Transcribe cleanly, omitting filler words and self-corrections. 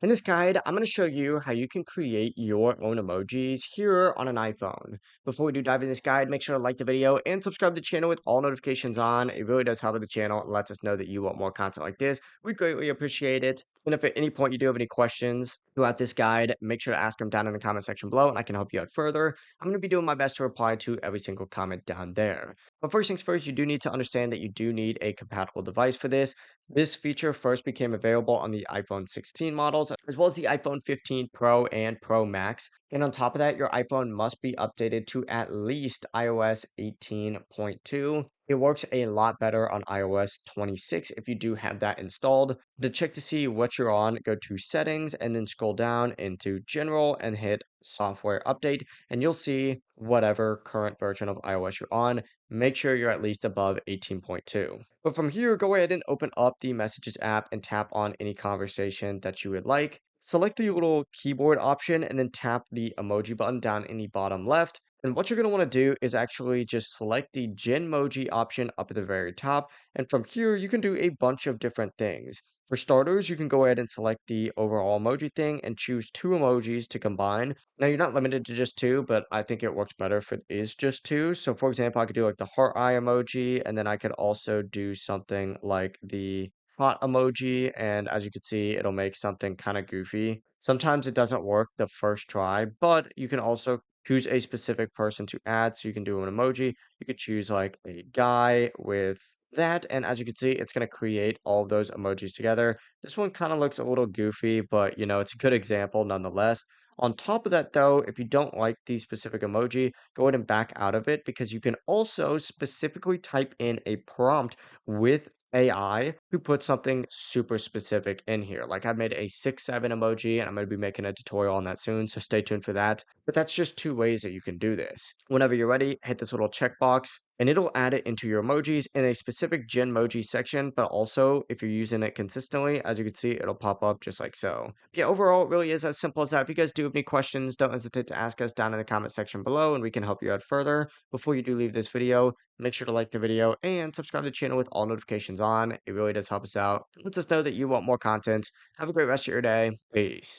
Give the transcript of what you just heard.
In this guide, I'm going to show you how you can create your own emojis here on an iPhone. Before we do dive in this guide, make sure to like the video and subscribe to the channel with all notifications on. It really does help the channel and lets us know that you want more content like this. We greatly appreciate it. And if at any point you do have any questions throughout this guide, make sure to ask them down in the comment section below and I can help you out further. I'm going to be doing my best to reply to every single comment down there. But first things first, you do need to understand that you do need a compatible device for this. This feature first became available on the iPhone 16 models, as well as the iPhone 15 Pro and Pro Max. And on top of that, your iPhone must be updated to at least iOS 18.2. It works a lot better on iOS 26 if you do have that installed. To check to see what you're on, go to Settings and then scroll down into General and hit Software Update, and you'll see whatever current version of iOS you're on. Make sure you're at least above 18.2. But from here, go ahead and open up the Messages app and tap on any conversation that you would like. Select the little keyboard option and then tap the emoji button down in the bottom left. And what you're going to want to do is actually just select the Genmoji option up at the very top. And from here, you can do a bunch of different things. For starters, you can go ahead and select the overall emoji thing and choose two emojis to combine. Now, you're not limited to just two, but I think it works better if it is just two. So, for example, I could do like the heart eye emoji, and then I could also do something like the hot emoji. And as you can see, it'll make something kind of goofy. Sometimes it doesn't work the first try, but you can also choose a specific person to add. So, you can do an emoji. You could choose like a guy with that, and as you can see, it's going to create all of those emojis together. This one kind of looks a little goofy, but it's a good example nonetheless. On top of that, though, if you don't like the specific emoji, go ahead and back out of it because you can also specifically type in a prompt with AI to put something super specific in here. Like I've made a 6-7 emoji and I'm going to be making a tutorial on that soon, so stay tuned for that. But that's just two ways that you can do this. Whenever you're ready, hit this little checkbox and it'll add it into your emojis in a specific Genmoji section, but also if you're using it consistently, as you can see, it'll pop up just like so. Yeah, overall, it really is as simple as that. If you guys do have any questions, don't hesitate to ask us down in the comment section below and we can help you out further. Before you do leave this video, make sure to like the video and subscribe to the channel with all notifications on. It really does help us out. It lets us know that you want more content. Have a great rest of your day. Peace.